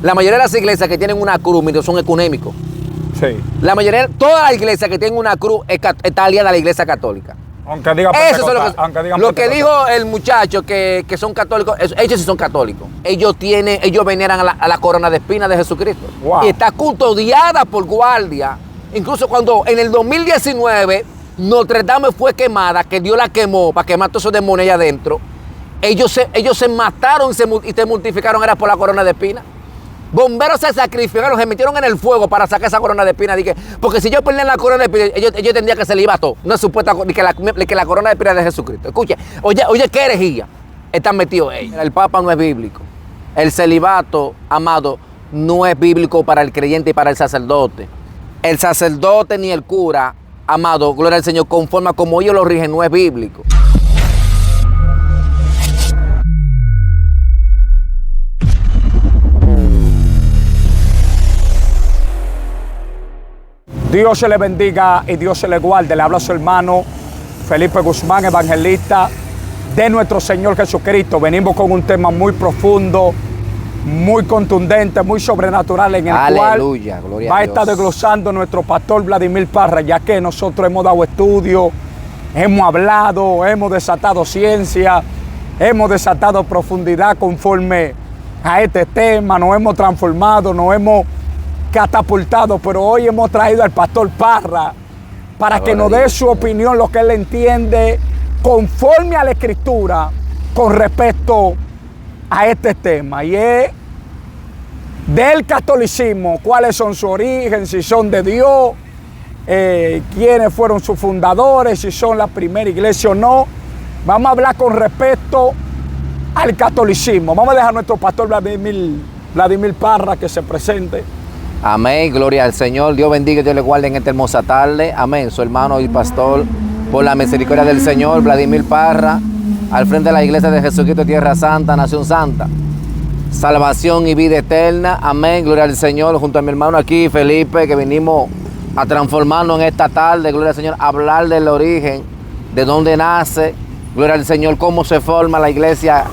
La mayoría de las iglesias que tienen una cruz, mire, son ecuménicos. Sí. La mayoría, todas las iglesias que tienen una cruz está aliada a la iglesia católica. Aunque diga Eso es lo que dijo el muchacho que son católicos, ellos sí son católicos. Ellos veneran a la corona de espinas de Jesucristo. Wow. Y está custodiada por guardia. Incluso cuando en el 2019 Notre Dame fue quemada, que Dios la quemó para quemar todos esos demonios allá adentro, ellos se mataron y se mortificaron, era por la corona de espinas. Bomberos se sacrificaron, se metieron en el fuego para sacar esa corona de espinas. Porque si yo perdía la corona de espinas, ellos tendrían que se le iba todo. Una supuesta que la corona de espinas de Jesucristo. Escuche, oye, qué herejía están metidos ellos. El Papa no es bíblico. El celibato, amado, no es bíblico para el creyente y para el sacerdote. El sacerdote ni el cura, amado, gloria al Señor, conforme a como ellos lo rigen, no es bíblico. Dios se le bendiga y Dios se le guarde. Le habla a su hermano Felipe Guzmán, evangelista de nuestro Señor Jesucristo. Venimos con un tema muy profundo, muy contundente, muy sobrenatural, en el Aleluya, cual gloria va a a Dios. estar desglosando nuestro pastor Vladimir Parra, ya que nosotros hemos dado estudio, hemos hablado, hemos desatado ciencia, hemos desatado profundidad conforme a este tema, nos hemos transformado, nos hemos catapultado, pero hoy hemos traído al pastor Parra para que nos dé su opinión, lo que él entiende conforme a la Escritura con respecto a este tema, y es del catolicismo, cuáles son su origen, si son de Dios, quiénes fueron sus fundadores, si son la primera iglesia o no. Vamos a hablar con respecto al catolicismo. Vamos a dejar a nuestro pastor Vladimir Parra que se presente. Amén, gloria al Señor. Dios bendiga y Dios le guarde en esta hermosa tarde. Amén. Su hermano y pastor, por la misericordia del Señor, Vladimir Parra, al frente de la iglesia de Jesucristo, Tierra Santa, Nación Santa. Salvación y vida eterna. Amén, gloria al Señor. Junto a mi hermano aquí, Felipe, que venimos a transformarnos en esta tarde, gloria al Señor, a hablar del origen, de dónde nace, gloria al Señor, cómo se forma la iglesia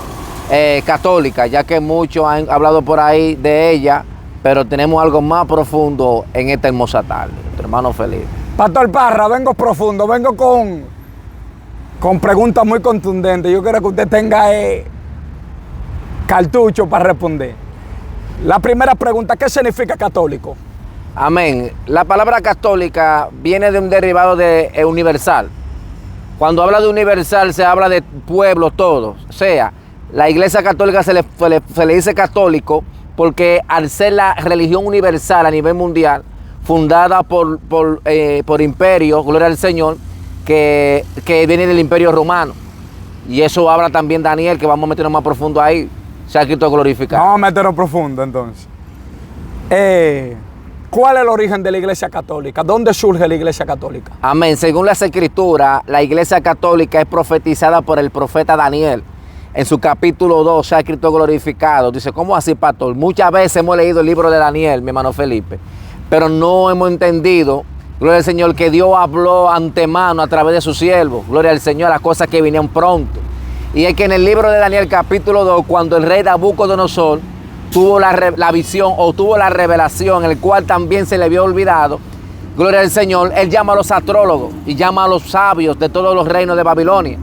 católica, ya que muchos han hablado por ahí de ella, pero tenemos algo más profundo en esta hermosa tarde. Nuestro hermano Felipe. Pastor Parra, vengo profundo, vengo con preguntas muy contundentes. Yo quiero que usted tenga cartucho para responder. La primera pregunta, ¿qué significa católico? Amén. La palabra católica viene de un derivado de universal. Cuando habla de universal se habla de pueblos todos. O sea, la iglesia católica se le dice católico porque al ser la religión universal a nivel mundial, fundada por imperios, gloria al Señor, que viene del imperio romano. Y eso habla también Daniel, que vamos a meternos más profundo ahí. Sea Cristo glorificado. Vamos a meternos profundo entonces. ¿Cuál es el origen de la iglesia católica? ¿Dónde surge la iglesia católica? Amén. Según las escrituras, la iglesia católica es profetizada por el profeta Daniel. En su capítulo 2, sea Cristo glorificado. Dice, ¿cómo así, pastor? Muchas veces hemos leído el libro de Daniel, mi hermano Felipe, pero no hemos entendido, gloria al Señor, que Dios habló antemano a través de sus siervos. Gloria al Señor, las cosas que vinieron pronto. Y es que en el libro de Daniel, capítulo 2, cuando el rey Nabucodonosor tuvo la visión o tuvo la revelación, el cual también se le había olvidado, gloria al Señor, él llama a los astrólogos y llama a los sabios de todos los reinos de Babilonia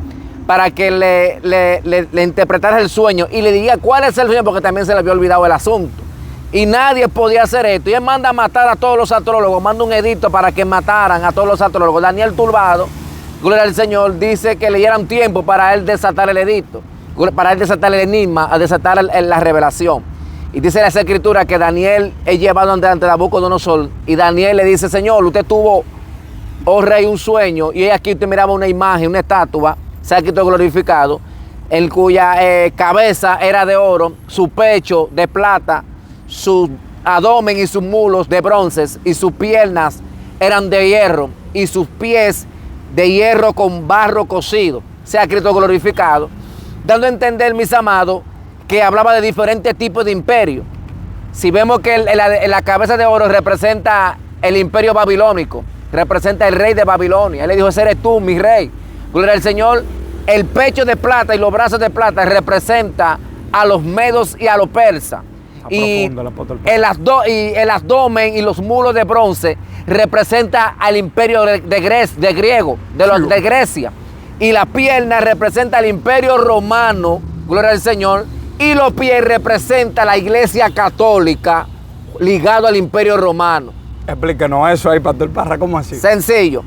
para que le interpretara el sueño y le diga cuál es el sueño, porque también se le había olvidado el asunto. Y nadie podía hacer esto. Y él manda a matar a todos los astrólogos, manda un edicto para que mataran a todos los astrólogos. Daniel turbado, gloria al Señor, dice que le dieran tiempo para él desatar el edicto, para él desatar el enigma, a desatar la revelación. Y dice la escritura que Daniel es llevado ante Nabucodonosor y Daniel le dice, Señor, usted tuvo, oh rey, un sueño, y aquí usted miraba una imagen, una estatua, sea Cristo glorificado, en cuya cabeza era de oro, su pecho de plata, su abdomen y sus mulos de bronces, y sus piernas eran de hierro, y sus pies de hierro con barro cocido, sea Cristo glorificado, dando a entender, mis amados, que hablaba de diferentes tipos de imperios. Si vemos que la cabeza de oro representa el imperio babilónico, representa el rey de Babilonia. Él le dijo, ese eres tú, mi rey. Gloria al Señor. El pecho de plata y los brazos de plata representa a los medos y a los persas. Y profundo el apóstol Pablo. el abdomen y los mulos de bronce representa al imperio de Grecia. Y la pierna representa al imperio romano, gloria al Señor. Y los pies representa la iglesia católica ligado al imperio romano. Explíquenos eso ahí, Pastor Parra, ¿cómo así? Sencillo.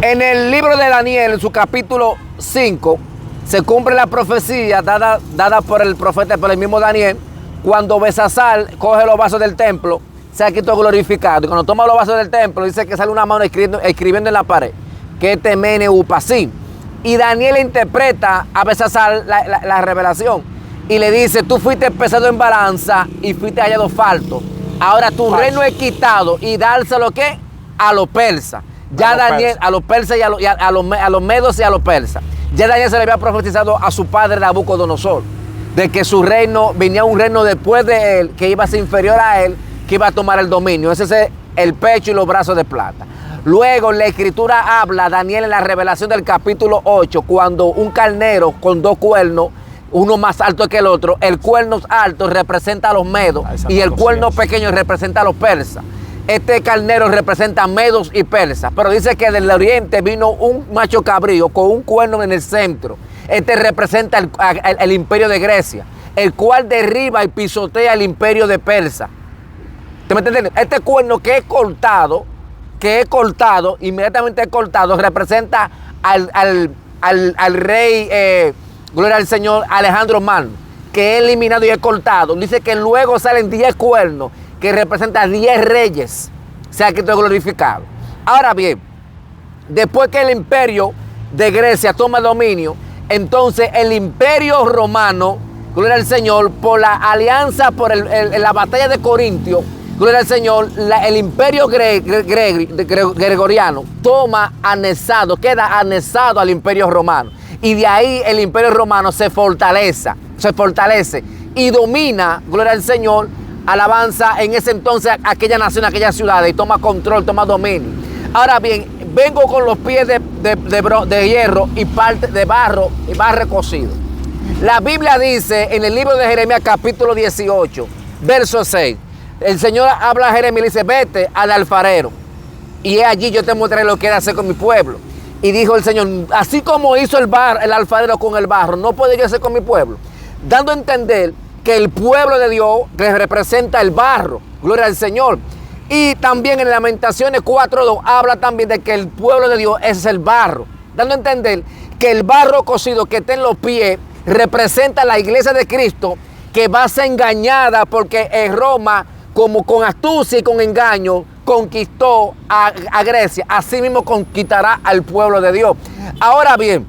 En el libro de Daniel, en su capítulo 5, se cumple la profecía dada por el profeta, por el mismo Daniel, cuando Besasar coge los vasos del templo, se ha quitado glorificado. Y cuando toma los vasos del templo, dice que sale una mano escribiendo en la pared, que es Temene Upasim. Y Daniel interpreta a Besasar la revelación y le dice: tú fuiste pesado en balanza y fuiste hallado falto. Ahora tu reino es quitado y dárselo ¿qué? A los persas. Ya Daniel, a los persas y a los medos y a los persas. Ya Daniel se le había profetizado a su padre Nabucodonosor de que su reino, venía un reino después de él, que iba a ser inferior a él, que iba a tomar el dominio. Ese es el pecho y los brazos de plata. Luego la escritura habla, Daniel en la revelación del capítulo 8, cuando un carnero con dos cuernos, uno más alto que el otro, el cuerno alto representa a los medos y el cuerno pequeño representa a los persas. Este carnero representa a medos y persas, pero dice que del oriente vino un macho cabrío con un cuerno en el centro. Este representa el imperio de Grecia, el cual derriba y pisotea el imperio de Persa. ¿Te me entiendes? Este cuerno que es cortado, inmediatamente cortado, representa al rey, gloria al Señor, Alejandro Magno, que es eliminado y es cortado. Dice que luego salen 10 cuernos, que representa 10 reyes, se ha quitado glorificado. Ahora bien, después que el imperio de Grecia toma dominio, entonces el imperio romano, gloria al Señor, por la alianza, por la batalla de Corintio, gloria al Señor, el imperio gregoriano toma anexado, queda anexado al imperio romano. Y de ahí el imperio romano se fortalece y domina, gloria al Señor, alabanza en ese entonces aquella nación, aquella ciudad, y toma control, toma dominio. Ahora bien, vengo con los pies de hierro y parte de barro y barro cocido. La Biblia dice en el libro de Jeremías capítulo 18, verso 6, el Señor habla a Jeremías y le dice: vete al alfarero y allí yo te mostraré lo que he de hacer con mi pueblo. Y dijo el Señor: así como hizo el alfarero con el barro, no puedo yo hacer con mi pueblo. Dando a entender que el pueblo de Dios que representa el barro, gloria al Señor. Y también en Lamentaciones 4:2 habla también de que el pueblo de Dios es el barro, dando a entender que el barro cocido que está en los pies representa la iglesia de Cristo, que va a ser engañada porque en Roma, como con astucia y con engaño, conquistó a Grecia. Así mismo conquistará al pueblo de Dios. Ahora bien,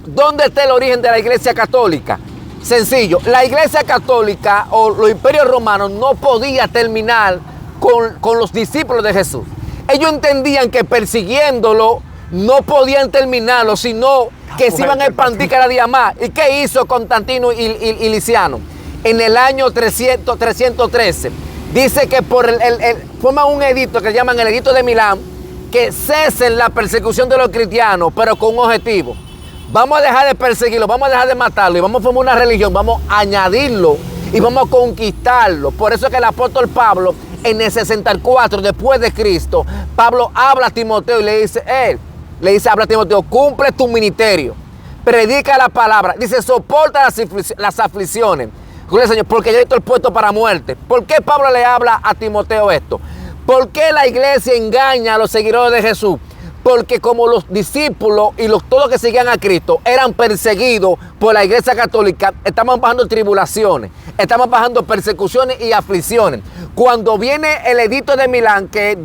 ¿dónde está el origen de la iglesia católica? Sencillo, la iglesia católica o los imperios romanos no podía terminar con los discípulos de Jesús. Ellos entendían que persiguiéndolo no podían terminarlo, sino que se iban a expandir cada día más. ¿Y qué hizo Constantino y Liciano? En el año 313, dice que forman un edicto que llaman el edicto de Milán, que cesen la persecución de los cristianos, pero con un objetivo. Vamos a dejar de perseguirlo, vamos a dejar de matarlo y vamos a formar una religión, vamos a añadirlo y vamos a conquistarlo. Por eso es que el apóstol Pablo, en el 64 después de Cristo, Pablo habla a Timoteo y le dice, habla a Timoteo: cumple tu ministerio, predica la palabra, dice, soporta las aflicciones, Señor, porque yo estoy puesto para muerte. ¿Por qué Pablo le habla a Timoteo esto? ¿Por qué la iglesia engaña a los seguidores de Jesús? Porque como los discípulos y todos los que seguían a Cristo eran perseguidos por la iglesia católica, estaban bajando tribulaciones, estaban bajando persecuciones y aflicciones. Cuando viene el edicto de Milán, que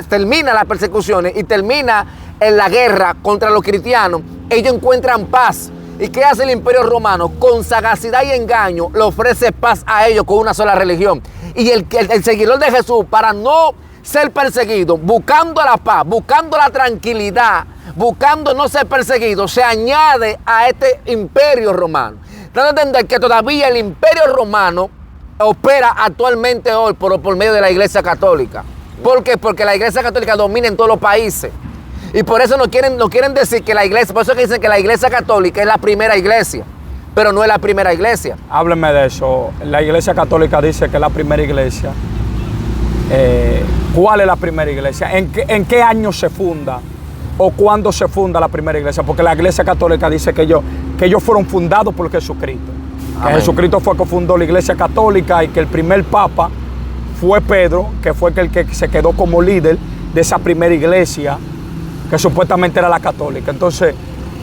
termina las persecuciones y termina en la guerra contra los cristianos, ellos encuentran paz. ¿Y qué hace el imperio romano? Con sagacidad y engaño le ofrece paz a ellos con una sola religión. Y el seguidor de Jesús, para no ser perseguido, buscando la paz, buscando la tranquilidad, buscando no ser perseguido, se añade a este imperio romano. Dando a entender que todavía el imperio romano opera actualmente hoy por medio de la iglesia católica. ¿Por qué? Porque la iglesia católica domina en todos los países. Y por eso no quieren decir que la iglesia, por eso que dicen que la iglesia católica es la primera iglesia. pero no es la primera iglesia. Hábleme de eso. La Iglesia Católica dice que es la primera iglesia. ¿Cuál es la primera iglesia? ¿En qué año se funda? ¿O cuándo se funda la primera iglesia? Porque la Iglesia Católica dice que ellos fueron fundados por Jesucristo. Que Jesucristo fue el que fundó la Iglesia Católica y que el primer papa fue Pedro, que fue el que se quedó como líder de esa primera iglesia, que supuestamente era la católica. Entonces,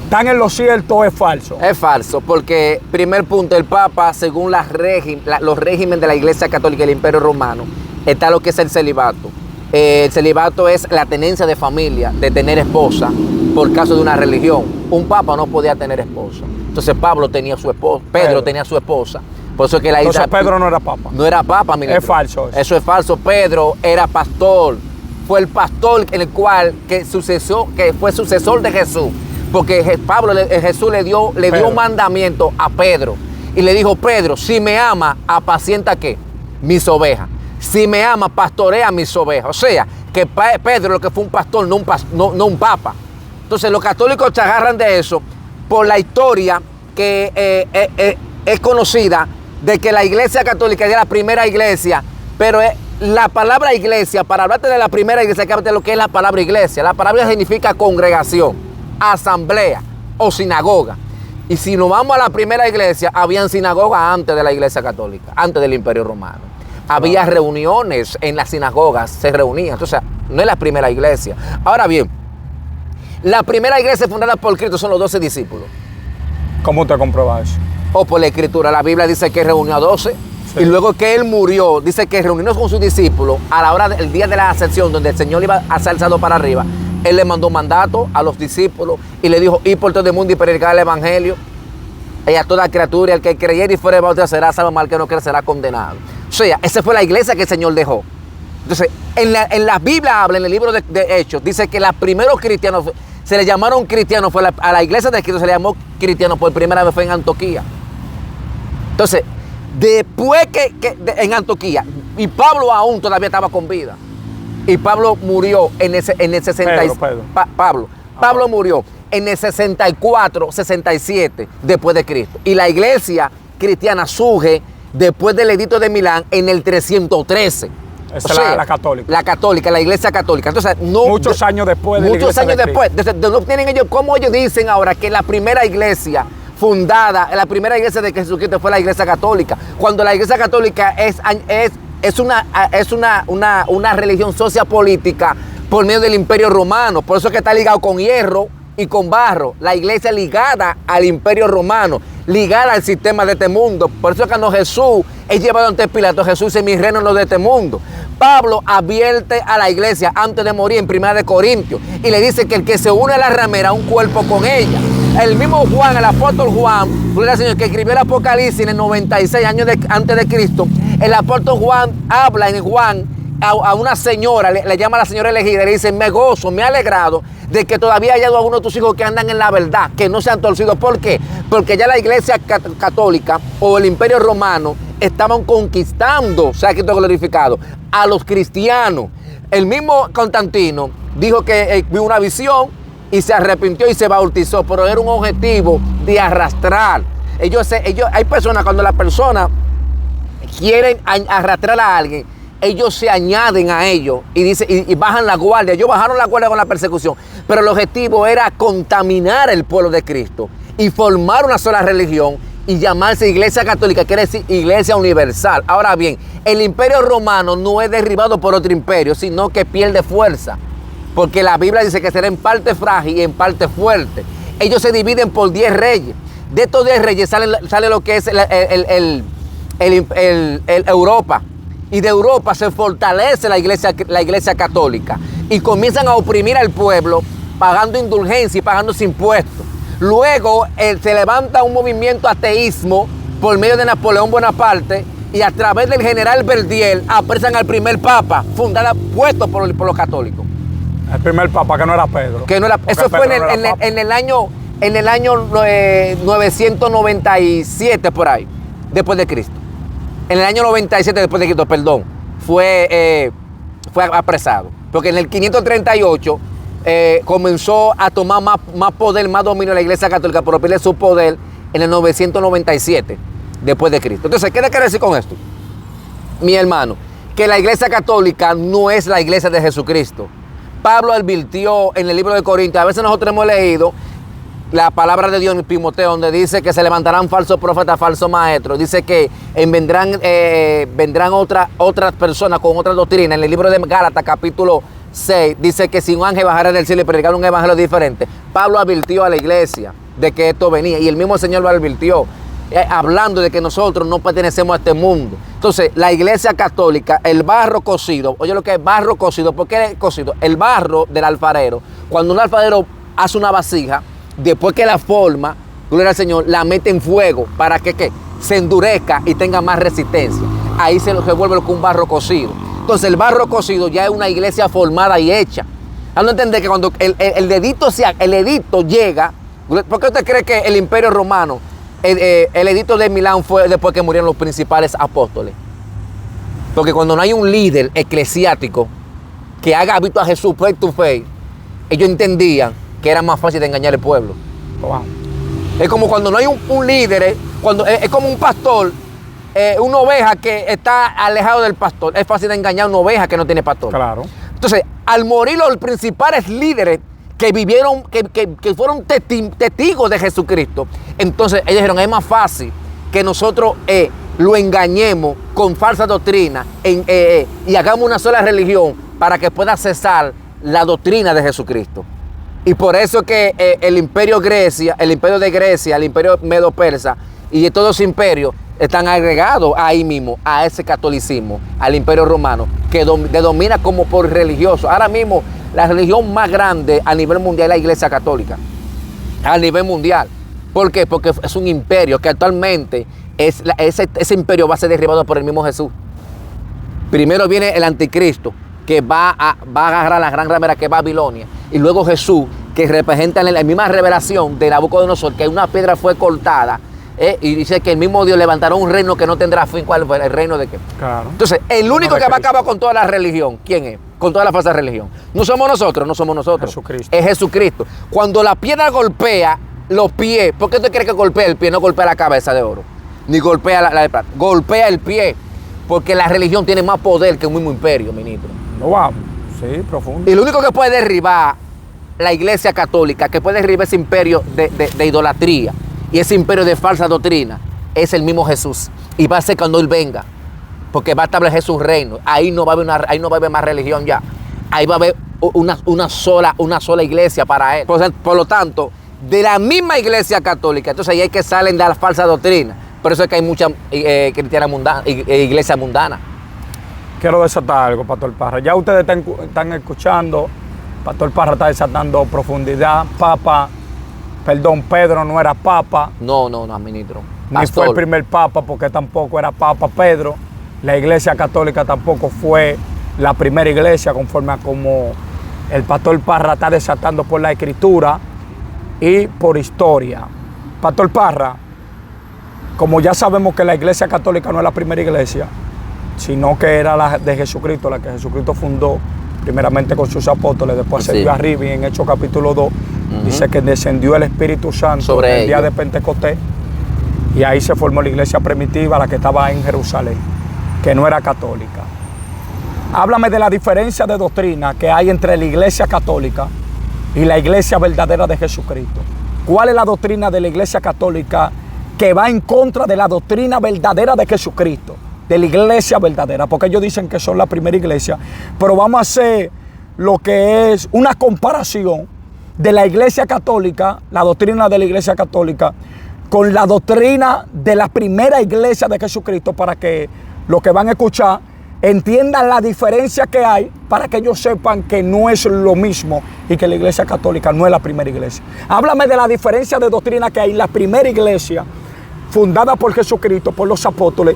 ¿están en lo cierto o es falso? Es falso, porque primer punto, el Papa, según los regímenes de la Iglesia Católica y el Imperio Romano, está lo que es el celibato. El celibato es la tenencia de familia, de tener esposa, por caso de una religión. Un papa no podía tener esposa. Entonces Pedro tenía su esposa. Por eso que Entonces Pedro no era papa. No era papa, ministro. Es falso eso. Eso es falso. Pedro era pastor. Fue el pastor en el cual que fue sucesor de Jesús. Porque Jesús le dio un mandamiento a Pedro. Y le dijo, Pedro, si me ama, apacienta ¿qué? Mis ovejas. Si me ama, pastorea mis ovejas. O sea, que Pedro lo que fue un pastor, no un papa. Entonces los católicos se agarran de eso por la historia que es conocida de que la Iglesia Católica es la primera iglesia, pero la palabra iglesia, para hablarte de la primera iglesia, hay que hablar de lo que es la palabra iglesia. La palabra significa congregación, asamblea o sinagoga. Y si nos vamos a la primera iglesia, habían sinagogas antes de la Iglesia Católica, antes del Imperio Romano. Había reuniones en las sinagogas, se reunían. Entonces, no es la primera iglesia. Ahora bien, la primera iglesia fundada por Cristo son los 12 discípulos. ¿Cómo usted comprueba eso? O por la Escritura. La Biblia dice que reunió a 12. Sí. Y luego que él murió, dice que reunió con sus discípulos a la hora del día de la ascensión, donde el Señor iba a ser alzado para arriba. Él le mandó mandato a los discípulos y le dijo, ir por todo el mundo y predicar el evangelio. Y a toda criatura, el que creyere y fuere bautizado será salvo, mal que no cree será condenado. O sea, esa fue la iglesia que el Señor dejó. Entonces, en la Biblia habla, en el libro de Hechos, dice que los primeros cristianos, se le llamaron cristianos, a la iglesia de Cristo se le llamó cristianos por primera vez fue en Antioquía. Entonces, después en Antioquía, y Pablo aún todavía estaba con vida, y Pablo murió en el 66. Pablo murió en el 64, 67 después de Cristo. Y la iglesia cristiana surge después del edicto de Milán en el 313. Esa es la católica. La católica, la iglesia católica. Entonces, muchos años después de la iglesia. Muchos años después. No tienen ellos, como ellos dicen ahora que la primera iglesia fundada, la primera iglesia de Jesucristo fue la iglesia católica. Cuando la iglesia católica es una religión sociopolítica por medio del Imperio Romano. Por eso es que está ligado con hierro y con barro. La iglesia ligada al Imperio Romano, ligada al sistema de este mundo. Por eso es que cuando Jesús es llevado ante Pilato, Jesús dice, mi reino no es de este mundo. Pablo advierte a la iglesia antes de morir en 1 Corintios y le dice que el que se une a la ramera, un cuerpo con ella. El mismo Juan, el apóstol Juan, Señor, que escribió el Apocalipsis en el 96 años antes de Cristo, el apóstol Juan habla en Juan a una señora, le llama a la señora elegida y le dice, me gozo, me he alegrado de que todavía haya algunos de tus hijos que andan en la verdad, que no se han torcido. ¿Por qué? Porque ya la iglesia católica o el Imperio Romano estaban conquistando, sea Cristo glorificado, a los cristianos. El mismo Constantino dijo que vio una visión y se arrepintió y se bautizó, pero era un objetivo de arrastrar. Hay personas, cuando las personas quieren arrastrar a alguien, ellos se añaden a ellos y bajan la guardia. Ellos bajaron la guardia con la persecución, pero el objetivo era contaminar el pueblo de Cristo y formar una sola religión y llamarse Iglesia Católica, quiere decir Iglesia Universal. Ahora bien, el Imperio Romano no es derribado por otro imperio, sino que pierde fuerza, porque la Biblia dice que será en parte frágil y en parte fuerte. Ellos se dividen por 10 reyes. De estos 10 reyes sale lo que es Europa. Y de Europa se fortalece la iglesia católica y comienzan a oprimir al pueblo pagando indulgencia y pagándose impuestos. Luego se levanta un movimiento ateísmo por medio de Napoleón Bonaparte y a través del general Verdier apresan al primer papa, puesto por los católicos. El primer papa que no era Pedro. Eso fue en el año 997 por ahí, después de Cristo. En el año 97 después de Cristo, perdón, fue apresado. Porque en el 538 comenzó a tomar más poder, más dominio de la iglesia católica, por pierde su poder en el 997 después de Cristo. Entonces, ¿qué le quiero decir con esto? Mi hermano, que la iglesia católica no es la iglesia de Jesucristo. Pablo advirtió en el libro de Corintios, a veces nosotros hemos leído la palabra de Dios en Timoteo, donde dice que se levantarán falsos profetas, falsos maestros. Dice que vendrán otras personas con otra doctrina. En el libro de Gálatas, capítulo 6, dice que si un ángel bajara del cielo y predicara un evangelio diferente. Pablo advirtió a la iglesia de que esto venía, y el mismo Señor lo advirtió, hablando de que nosotros no pertenecemos a este mundo. Entonces, la iglesia católica, el barro cocido, oye lo que es barro cocido, ¿por qué es cocido? El barro del alfarero, cuando un alfarero hace una vasija, después que la forma, gloria al Señor, la mete en fuego para que ¿qué? Se endurezca y tenga más resistencia. Ahí se vuelve un barro cocido. Entonces, el barro cocido ya es una iglesia formada y hecha. Dando a entender que cuando el edicto llega, ¿por qué usted cree que el Imperio Romano, el edicto de Milán fue después que murieron los principales apóstoles? Porque cuando no hay un líder eclesiástico que haga visto a Jesús face to face, ellos entendían que era más fácil de engañar al pueblo. Wow. Es como cuando no hay un líder, es como un pastor, una oveja que está alejado del pastor. Es fácil de engañar a una oveja que no tiene pastor. Claro. Entonces, al morir los principales líderes que vivieron, que fueron testigos de Jesucristo, entonces ellos dijeron, es más fácil que nosotros lo engañemos con falsa doctrina y hagamos una sola religión para que pueda cesar la doctrina de Jesucristo. Y por eso que el imperio de Grecia, el imperio medo-persa y todos los imperios están agregados ahí mismo a ese catolicismo, al imperio romano, que domina como por religioso. Ahora mismo la religión más grande a nivel mundial es la iglesia católica, a nivel mundial. ¿Por qué? Porque es un imperio que actualmente ese imperio va a ser derribado por el mismo Jesús. Primero viene el anticristo, que va a agarrar la gran ramera que es Babilonia. Y luego Jesús, que representa la misma revelación de Nabucodonosor, que una piedra fue cortada, y dice que el mismo Dios levantará un reino que no tendrá fin. ¿Cuál fue? El reino de qué. Claro. Entonces, el único que va a acabar con toda la religión, ¿quién es? Con toda la falsa religión. No somos nosotros. Jesucristo. Es Jesucristo. Cuando la piedra golpea los pies, ¿por qué tú crees que golpea el pie? No golpea la cabeza de oro, ni golpea la de plata. Golpea el pie, porque la religión tiene más poder que un mismo imperio, ministro. Wow. Sí, profundo. Y lo único que puede derribar la iglesia católica, que puede derribar ese imperio de idolatría y ese imperio de falsa doctrina, es el mismo Jesús. Y va a ser cuando Él venga, porque va a establecer su reino. Ahí no va a haber más religión ya. Ahí va a haber una sola iglesia para Él. Por lo tanto, de la misma iglesia católica, entonces ahí hay que salen de la falsa doctrina. Por eso es que hay muchas iglesias mundanas. Quiero desatar algo, Pastor Parra. Ya ustedes están escuchando, Pastor Parra está desatando profundidad. Pedro no era papa. No, ministro. Ni fue el primer papa, porque tampoco era papa Pedro. La iglesia católica tampoco fue la primera iglesia, conforme a como el Pastor Parra está desatando por la escritura y por historia. Pastor Parra, como ya sabemos que la iglesia católica no es la primera iglesia, sino que era la de Jesucristo, la que Jesucristo fundó primeramente con sus apóstoles, después ascendió arriba, y en Hechos capítulo 2 dice que descendió el Espíritu Santo sobre el día de Pentecostés, y ahí se formó la iglesia primitiva, la que estaba en Jerusalén, que no era católica. Háblame de la diferencia de doctrina que hay entre la iglesia católica y la iglesia verdadera de Jesucristo. ¿Cuál es la doctrina de la iglesia católica que va en contra de la doctrina verdadera de Jesucristo? De la iglesia verdadera, porque ellos dicen que son la primera iglesia, pero vamos a hacer lo que es una comparación de la iglesia católica, la doctrina de la iglesia católica, con la doctrina de la primera iglesia de Jesucristo, para que los que van a escuchar entiendan la diferencia que hay, para que ellos sepan que no es lo mismo y que la iglesia católica no es la primera iglesia. Háblame de la diferencia de doctrina que hay en la primera iglesia, fundada por Jesucristo, por los apóstoles,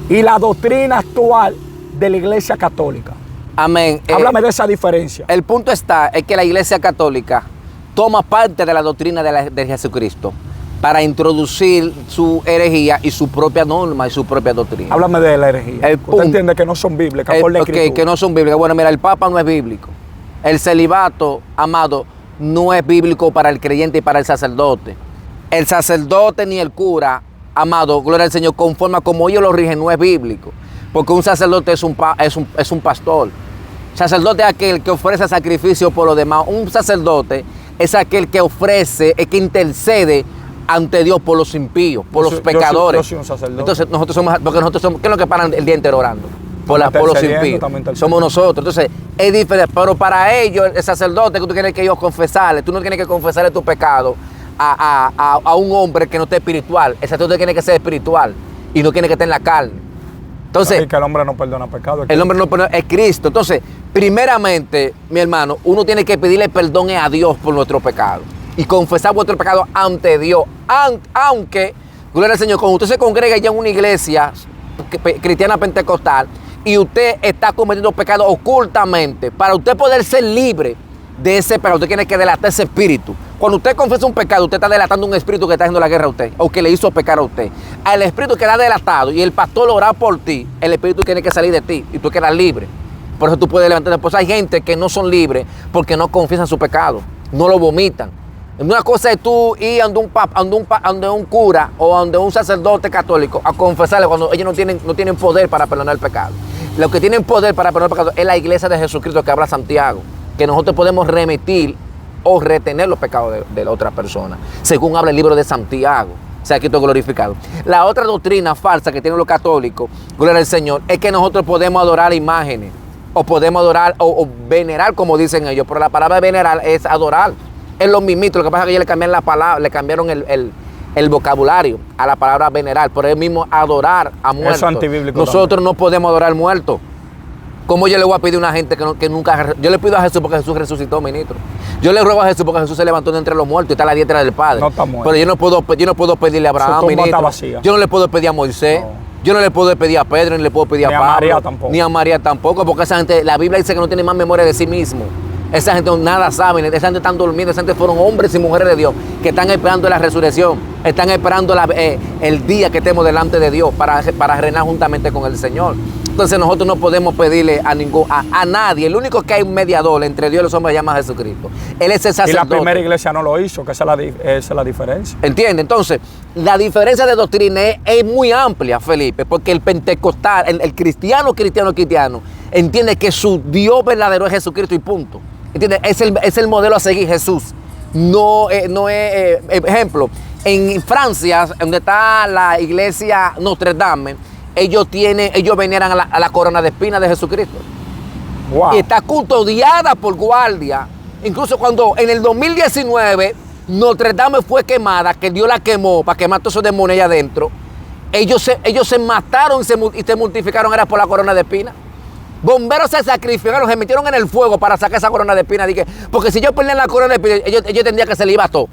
y la doctrina actual de la iglesia católica. Amén. Háblame de esa diferencia. El punto es que la iglesia católica toma parte de la doctrina de Jesucristo para introducir su herejía y su propia norma y su propia doctrina. Háblame de la herejía. Usted entiende que no son bíblicas por la escritura. Que no son bíblicas. Bueno, mira, el Papa no es bíblico. El celibato, amado, no es bíblico para el creyente y para el sacerdote. El sacerdote ni el cura, amado, gloria al Señor, conforme a como ellos lo rigen, no es bíblico. Porque un sacerdote es un pastor. Sacerdote es aquel que ofrece sacrificio por los demás. Un sacerdote es aquel que ofrece, es que intercede ante Dios por los impíos, por los pecadores. Yo soy un sacerdote. Entonces nosotros somos, porque nosotros somos, ¿qué es lo que paran el día entero orando? Por los impíos. Somos nosotros. Entonces es diferente. Pero para ellos, el sacerdote que tú tienes que ellos confesarle, tú no tienes que confesarle tu pecado a un hombre que no esté espiritual. El sacerdote tiene que ser espiritual y no tiene que estar en la carne. Entonces, que el hombre no perdona pecado. El hombre no perdona, es Cristo. Entonces, primeramente, mi hermano, uno tiene que pedirle perdón a Dios por nuestro pecado y confesar vuestro pecado ante Dios. Aunque, gloria al Señor, cuando usted se congrega ya en una iglesia cristiana pentecostal y usted está cometiendo pecado ocultamente, para usted poder ser libre de ese pecado, usted tiene que delatar ese espíritu. Cuando usted confiesa un pecado, usted está delatando un espíritu que está haciendo la guerra a usted o que le hizo pecar a usted. Al espíritu que da delatado y el pastor ora por ti, el espíritu tiene que salir de ti y tú quedas libre. Por eso tú puedes levantarte. Pues hay gente que no son libres porque no confiesan su pecado, no lo vomitan. Una cosa es tú ir ante un cura o ante un sacerdote católico a confesarle cuando ellos no tienen poder para perdonar el pecado. Lo que tienen poder para perdonar el pecado es la iglesia de Jesucristo que habla Santiago, que nosotros podemos remitir o retener los pecados de la otra persona, según habla el libro de Santiago. Sea Cristo glorificado. La otra doctrina falsa que tienen los católicos, gloria al Señor, es que nosotros podemos adorar imágenes, o podemos adorar o venerar, como dicen ellos, pero la palabra venerar es adorar. Es lo mismito, lo que pasa es que ellos le cambiaron la palabra, le cambiaron el vocabulario a la palabra venerar, por el mismo adorar a muertos. Eso es antibíblico. Nosotros también no podemos adorar muertos. ¿Cómo yo le voy a pedir a una gente que nunca... Yo le pido a Jesús porque Jesús resucitó, ministro. Yo le ruego a Jesús porque Jesús se levantó de entre los muertos y está a la diestra del Padre. No está muerto. Pero yo no puedo pedirle a Abraham, ministro. Yo no le puedo pedir a Moisés. No. Yo no le puedo pedir a Pedro, ni le puedo pedir a Pablo. María tampoco. Ni a María tampoco, porque esa gente, la Biblia dice que no tiene más memoria de sí mismo. Esa gente nada sabe, esa gente están durmiendo, esa gente fueron hombres y mujeres de Dios que están esperando la resurrección, están esperando el día que estemos delante de Dios para reinar juntamente con el Señor. Entonces nosotros no podemos pedirle a nadie. El único que hay un mediador entre Dios y los hombres se llama Jesucristo. Él es el sacerdote. Y la primera iglesia no lo hizo, que esa es la diferencia. ¿Entiende? Entonces, la diferencia de doctrina es muy amplia, Felipe, porque el pentecostal, el cristiano entiende que su Dios verdadero es Jesucristo y punto. ¿Entiende? Es el modelo a seguir, Jesús. No es ejemplo, en Francia, donde está la iglesia Notre Dame, ellos veneran a la corona de espinas de Jesucristo. Wow. Y está custodiada por guardia. Incluso cuando en el 2019 Notre Dame fue quemada, que Dios la quemó para quemar todos esos demonios allá adentro, ellos se mataron y se multiplicaron era por la corona de espinas. Bomberos se sacrificaron, se metieron en el fuego para sacar esa corona de espinas. Porque si ellos perdían la corona de espinas, ellos tendrían que se le iba todo.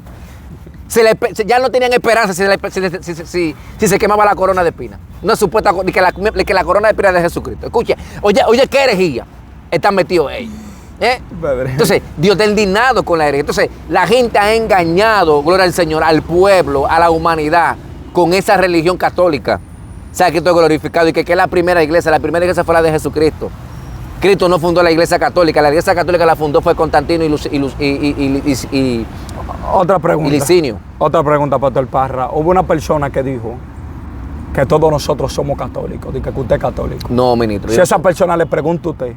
Ya no tenían esperanza si se quemaba la corona de espinas. No es supuesta que la corona de espinas de Jesucristo. Escucha, oye, qué herejía están metidos ellos. Entonces, Dios está indignado con la herejía. Entonces, la gente ha engañado, gloria al Señor, al pueblo, a la humanidad, con esa religión católica. O sea, que esto es glorificado y que es la primera iglesia fue la de Jesucristo. Cristo no fundó la iglesia católica la fundó fue Constantino y otra pregunta. Y Licinio. Otra pregunta, Pastor Parra. Hubo una persona que dijo que todos nosotros somos católicos, dice que usted es católico. No, ministro. Si esa persona le pregunta a usted,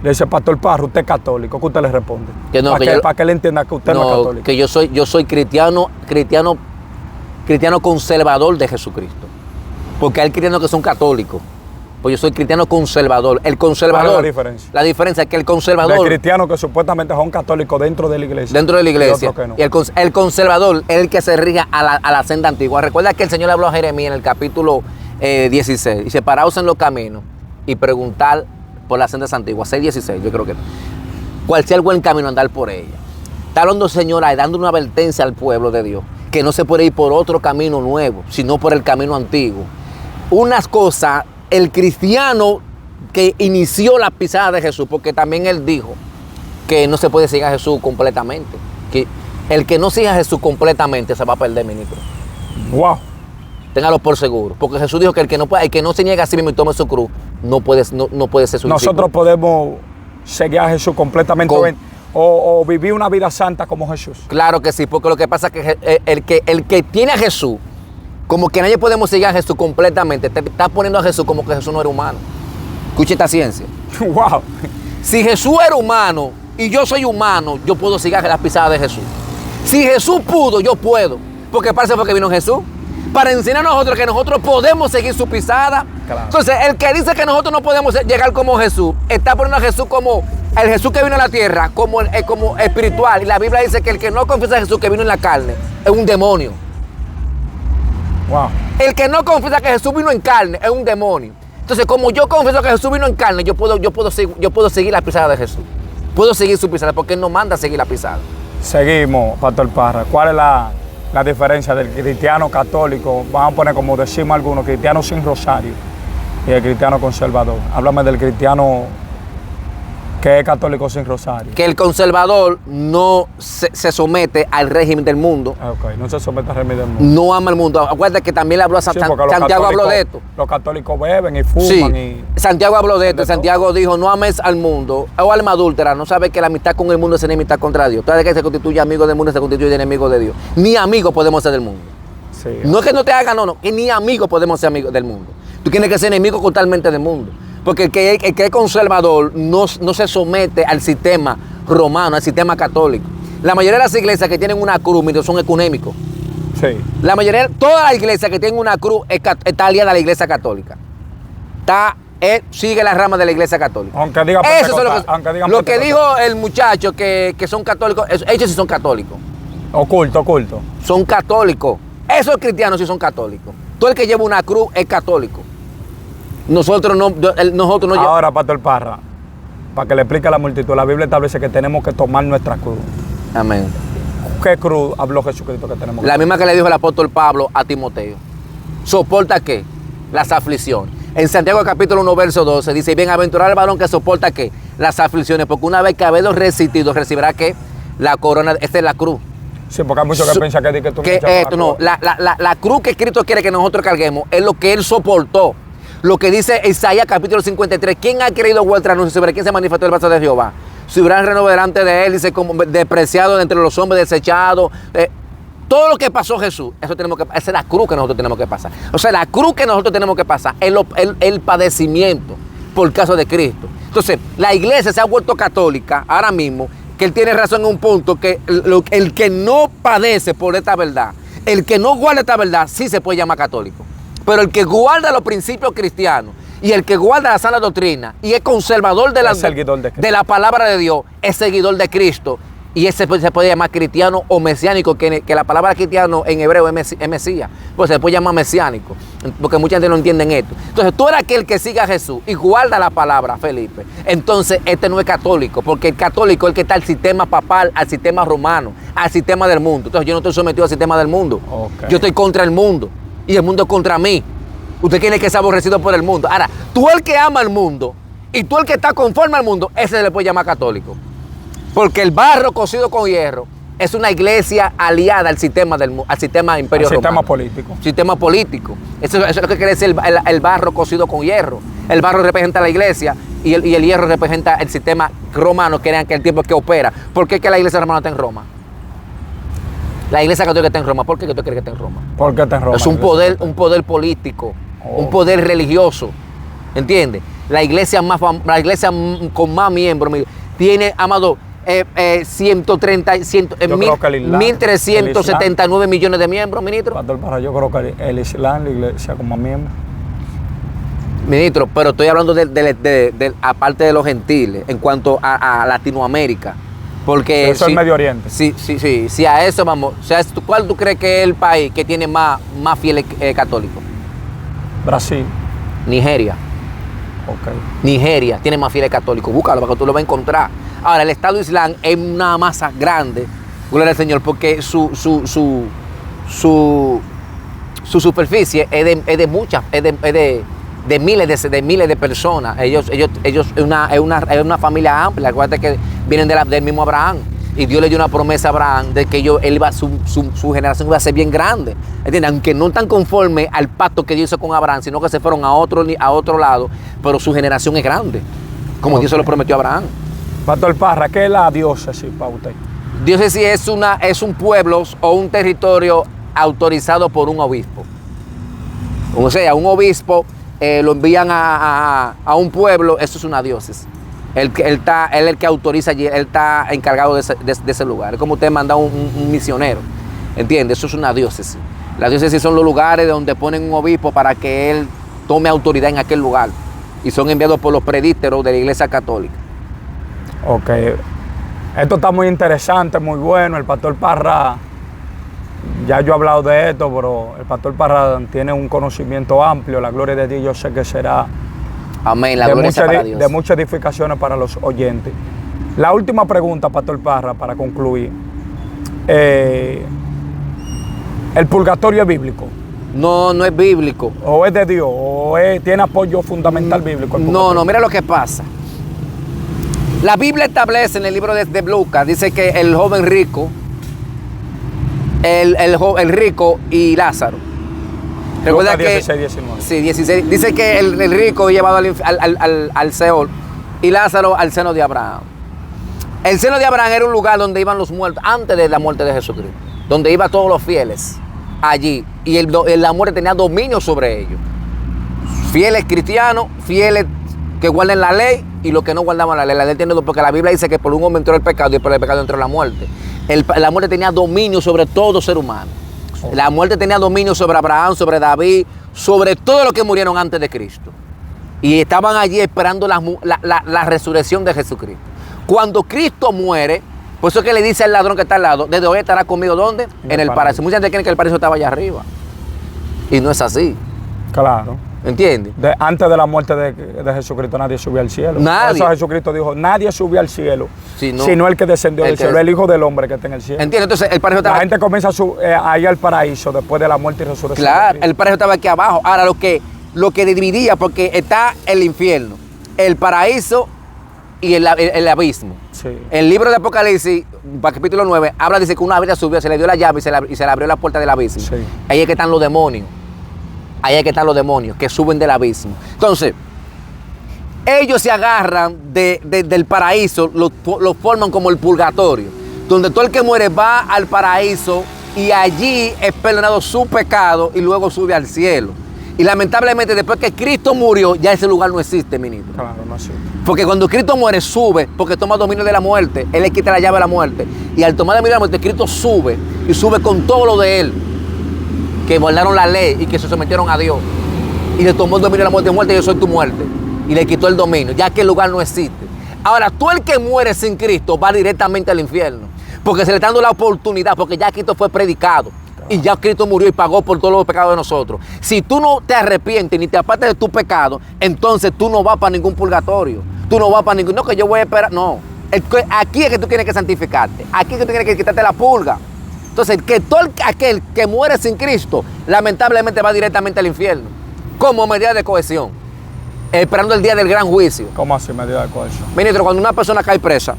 le dice, Pastor Parra, usted es católico, ¿qué usted le responde? Que no, para que él entienda que usted no es católico. Que yo soy cristiano conservador de Jesucristo. Porque hay cristianos que son católicos. Pues yo soy cristiano conservador. El conservador. ¿Cuál es la diferencia? La diferencia es que el conservador. De cristianos que supuestamente son católicos dentro de la iglesia. Dentro de la iglesia. Y otros que no. Y el conservador es el que se rige a la senda antigua. Recuerda que el Señor le habló a Jeremías en el capítulo 16. Dice, paraos en los caminos y preguntar por las sendas antiguas. 6:16, yo creo que. Cuál sea el buen camino, andar por ella. Está hablando el Señor ahí, dando una advertencia al pueblo de Dios. Que no se puede ir por otro camino nuevo, sino por el camino antiguo. Unas cosas, el cristiano que inició la pisada de Jesús, porque también él dijo que no se puede seguir a Jesús completamente. Que el que no siga a Jesús completamente se va a perder, ministro. Wow. Téngalo por seguro. Porque Jesús dijo que el que no se niega a sí mismo y tome su cruz, no puede ser su discípulo. Nosotros podemos seguir a Jesús completamente o vivir una vida santa como Jesús? Claro que sí, porque lo que pasa es que el que tiene a Jesús, como que nadie podemos seguir a Jesús completamente, te está poniendo a Jesús como que Jesús no era humano. Escuche esta ciencia. ¡Wow! Si Jesús era humano y yo soy humano, yo puedo seguir las pisadas de Jesús. Si Jesús pudo, yo puedo. Porque para eso fue que vino Jesús. Para enseñar a nosotros que nosotros podemos seguir su pisada. Claro. Entonces, el que dice que nosotros no podemos llegar como Jesús, está poniendo a Jesús como el Jesús que vino a la tierra, como espiritual. Y la Biblia dice que el que no confiesa a Jesús que vino en la carne es un demonio. Wow. El que no confiesa que Jesús vino en carne es un demonio. Entonces, como yo confieso que Jesús vino en carne, yo puedo seguir la pisada de Jesús. Puedo seguir su pisada porque Él nos manda a seguir la pisada. Seguimos, Pastor Parra. ¿Cuál es la diferencia del cristiano católico? Vamos a poner, como decimos algunos, cristiano sin rosario y el cristiano conservador. Háblame del cristiano que es católico sin rosario. Que el conservador no se somete al régimen del mundo. Ok, no se somete al régimen del mundo. No ama el mundo. Acuérdate que también le habló a Santiago habló de esto. Los católicos beben y fuman. Sí, Santiago habló de esto. Santiago dijo, no ames al mundo. O alma adúltera, no sabes que la amistad con el mundo es enemistad contra Dios. Tú sabes que se constituye amigo del mundo, se constituye enemigo de Dios. Ni amigos podemos ser del mundo. Sí, no es que no te hagan, no, que ni amigos podemos ser amigos del mundo. Tú tienes que ser enemigo totalmente del mundo. Porque el que es conservador no se somete al sistema romano, al sistema católico. La mayoría de las iglesias que tienen una cruz, mira, son ecuménicos. Sí. La mayoría, todas las iglesias que tienen una cruz está aliada a la iglesia católica. Sigue la rama de la iglesia católica. Aunque diga lo que dijo el muchacho que son católicos, ellos sí son católicos. Oculto. Son católicos. Esos cristianos sí son católicos. Todo el que lleva una cruz es católico. Nosotros no llevamos. Ahora, Pastor Parra, para que le explique a la multitud, la Biblia establece que tenemos que tomar nuestra cruz. Amén. ¿Qué cruz habló Jesucristo que tenemos que La misma que le dijo el apóstol Pablo a Timoteo. ¿Soporta qué? Las aflicciones. En Santiago capítulo 1, verso 12 dice, bienaventurado el varón que soporta qué? Las aflicciones, porque una vez que haberlo resistido, recibirá qué? La corona, esta es la cruz. Sí, porque hay muchos que piensan que tú no, la cruz que Cristo quiere que nosotros carguemos es lo que Él soportó. Lo que dice Isaías capítulo 53, ¿quién ha creído vuestra anuncio sobre quién se manifestó el brazo de Jehová? Si hubieran renovado delante de Él, dice, como despreciado entre los hombres, desechado. Todo lo que pasó Jesús, esa es la cruz que nosotros tenemos que pasar. O sea, la cruz que nosotros tenemos que pasar es el padecimiento por caso de Cristo. Entonces, la iglesia se ha vuelto católica ahora mismo, que Él tiene razón en un punto, que el que no padece por esta verdad, el que no guarda esta verdad, sí se puede llamar católico. Pero el que guarda los principios cristianos y el que guarda la sana doctrina y es conservador de la palabra de Dios, es seguidor de Cristo. Y ese se puede llamar cristiano o mesiánico, que la palabra cristiano en hebreo es Mesías. Pues se puede llamar mesiánico, porque mucha gente no entiende esto. Entonces tú eres aquel que sigue a Jesús y guarda la palabra, Felipe. Entonces este no es católico, porque el católico es el que está al sistema papal, al sistema romano, al sistema del mundo. Entonces yo no estoy sometido al sistema del mundo. Okay. Yo estoy contra el mundo y el mundo contra mí. Usted tiene que ser aborrecido por el mundo. Ahora, tú el que ama al mundo y tú el que está conforme al mundo, ese se le puede llamar católico. Porque el barro cocido con hierro es una iglesia aliada al sistema imperio romano. Sistema político. Sistema político. Eso es lo que quiere decir el barro cocido con hierro. El barro representa la iglesia y el hierro representa el sistema romano, que era en aquel tiempo que opera. ¿Por qué que la iglesia romana está en Roma? La iglesia católica está en Roma. ¿Por qué tú crees que está en Roma? ¿Por qué está en Roma? Es un poder político, un poder religioso. ¿Entiendes? La iglesia con más miembros tiene, amado, 1.379 millones de miembros, ministro. Pastor Parra, yo creo que el Islam, la iglesia con más miembros. Ministro, pero estoy hablando aparte de los gentiles, en cuanto a Latinoamérica. Porque eso es Medio Oriente. Sí, a eso vamos. O sea, ¿cuál tú crees que es el país que tiene más fieles católicos? Brasil. Nigeria. Okay. Nigeria tiene más fieles católicos. Búscalo para que tú lo vas a encontrar. Ahora, el Estado Islam es una masa grande, gloria al Señor, porque su superficie es de miles de personas. Ellos es una familia amplia. Acuérdate que vienen del mismo Abraham. Y Dios le dio una promesa a Abraham de que su generación iba a ser bien grande. ¿Entiendes? Aunque no tan conforme al pacto que Dios hizo con Abraham, sino que se fueron a otro lado, pero su generación es grande, como Dios se lo prometió a Abraham. Pastor Parra, ¿qué es la diócesis para usted? Diócesis es un pueblo o un territorio autorizado por un obispo. O sea, un obispo lo envían a un pueblo, eso es una diócesis. Él es el que autoriza allí, él está encargado de ese lugar. Es como usted manda un misionero, ¿entiende? Eso es una diócesis. Las diócesis son los lugares donde ponen un obispo para que él tome autoridad en aquel lugar. Y son enviados por los presbíteros de la Iglesia Católica. Ok. Esto está muy interesante, muy bueno. El Pastor Parra, ya yo he hablado de esto, pero el Pastor Parra tiene un conocimiento amplio. La gloria de Dios yo sé que será amén, la gloria sea para Dios. De muchas edificaciones para los oyentes. La última pregunta, Pastor Parra, para concluir. ¿El purgatorio es bíblico? No, no es bíblico. ¿O es de Dios? ¿O tiene apoyo fundamental bíblico? No, mira lo que pasa. La Biblia establece en el libro de Lucas, dice que el joven rico, el rico y Lázaro. Recuerda Lucas que 16, 19. Sí, 16. Dice que el rico es llevado al Seol y Lázaro al seno de Abraham. El seno de Abraham era un lugar donde iban los muertos antes de la muerte de Jesucristo, donde iban todos los fieles allí, y la muerte tenía dominio sobre ellos. Fieles cristianos, fieles que guarden la ley y los que no guardaban la ley. La ley tiene, porque la Biblia dice que por un hombre entró el pecado y por el pecado entró la muerte. La muerte tenía dominio sobre todo ser humano. La muerte tenía dominio sobre Abraham, sobre David, sobre todos los que murieron antes de Cristo. Y estaban allí esperando la resurrección de Jesucristo. Cuando Cristo muere, por eso es que le dice al ladrón que está al lado, desde hoy estará conmigo, ¿dónde? En el paraíso. Mucha gente cree que el paraíso estaba allá arriba. Y no es así. Claro. ¿Entiendes? Antes de la muerte de Jesucristo nadie subió al cielo. Nadie. Por eso Jesucristo dijo, nadie subió al cielo, sino el que descendió del cielo, el Hijo del Hombre que está en el cielo. ¿Entiendes? Entonces el paraíso estaba... La gente comienza a ir al paraíso después de la muerte y resurrección. Claro, el paraíso estaba aquí abajo. Ahora lo que dividía, porque está el infierno, el paraíso y el abismo. Sí. El libro de Apocalipsis, capítulo 9, dice que una vida subió, se le dio la llave y se le abrió la puerta del abismo. Sí. Ahí es que están los demonios. Ahí es que están los demonios que suben del abismo. Entonces, ellos se agarran del paraíso, lo forman como el purgatorio, donde todo el que muere va al paraíso y allí es perdonado su pecado y luego sube al cielo. Y lamentablemente después que Cristo murió, ya ese lugar no existe, ministro. Claro, no existe. Porque cuando Cristo muere, sube, porque toma dominio de la muerte. Él le quita la llave de la muerte. Y al tomar dominio de la muerte, Cristo sube y sube con todo lo de él, que guardaron la ley y que se sometieron a Dios. Y le tomó el dominio de la muerte, yo soy tu muerte. Y le quitó el dominio, ya que el lugar no existe. Ahora, tú el que muere sin Cristo va directamente al infierno. Porque se le está dando la oportunidad, porque ya Cristo fue predicado. Y ya Cristo murió y pagó por todos los pecados de nosotros. Si tú no te arrepientes ni te apartas de tu pecado, entonces tú no vas para ningún purgatorio. Tú no vas para ningún... No, que yo voy a esperar... No. Aquí es que tú tienes que santificarte. Aquí es que tú tienes que quitarte la purga. Entonces, que todo aquel que muere sin Cristo, lamentablemente va directamente al infierno, como medida de cohesión, esperando el día del gran juicio. ¿Cómo así, medida de cohesión? Ministro, cuando una persona cae presa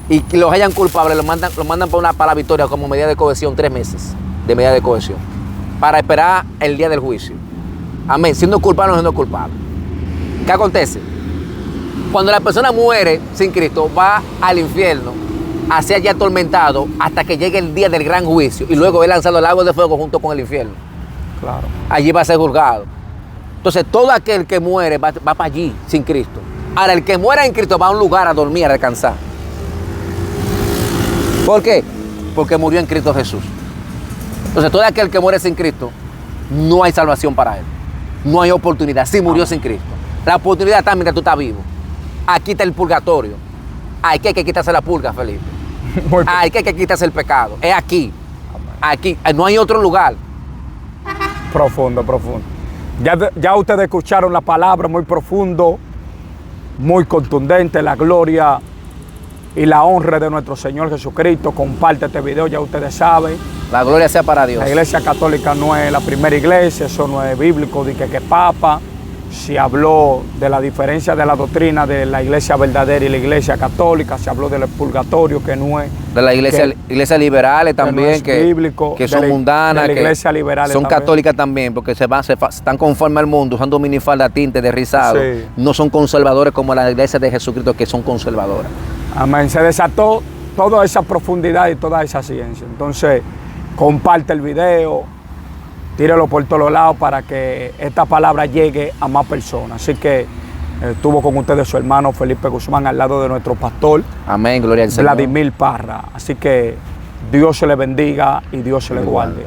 y los hayan culpables, lo mandan para la victoria como medida de cohesión, 3 meses de medida de cohesión, para esperar el día del juicio. Amén, siendo culpable o no siendo culpable. ¿Qué acontece? Cuando la persona muere sin Cristo, va al infierno, hacia allá atormentado hasta que llegue el día del gran juicio y luego es lanzado al lago de fuego junto con el infierno. Claro. Allí va a ser juzgado. Entonces todo aquel que muere va para allí sin Cristo. Ahora el que muera en Cristo va a un lugar a dormir, a descansar. ¿Por qué? Porque murió en Cristo Jesús. Entonces todo aquel que muere sin Cristo, no hay salvación para él. No hay oportunidad. Sí murió sin Cristo. La oportunidad está mientras tú estás vivo. Aquí está el purgatorio. Hay que quitarse la purga, Felipe. Hay que quitarse el pecado. Es aquí. Aquí. No hay otro lugar. Profundo, profundo. Ya ustedes escucharon la palabra muy profundo, muy contundente, la gloria y la honra de nuestro Señor Jesucristo. Comparte este video, ya ustedes saben. La gloria sea para Dios. La iglesia católica no es la primera iglesia, eso no es bíblico, de que papa. Se habló de la diferencia de la doctrina de la iglesia verdadera y la iglesia católica, se habló del purgatorio, que no es... De la iglesia liberales también, que no es bíblico, que son mundanas, de la iglesia liberales son también. Católicas también, porque están conforme al mundo, usando minifalda, tinte de rizado. Sí. No son conservadores como las iglesias de Jesucristo, que son conservadoras. Amén. Se desató toda esa profundidad y toda esa ciencia. Entonces, comparte el video, tírelo por todos lados para que esta palabra llegue a más personas. Así que estuvo con ustedes su hermano Felipe Guzmán al lado de nuestro pastor. Amén, gloria al Señor. Vladimir Parra. Así que Dios se le bendiga y Dios se le guarde.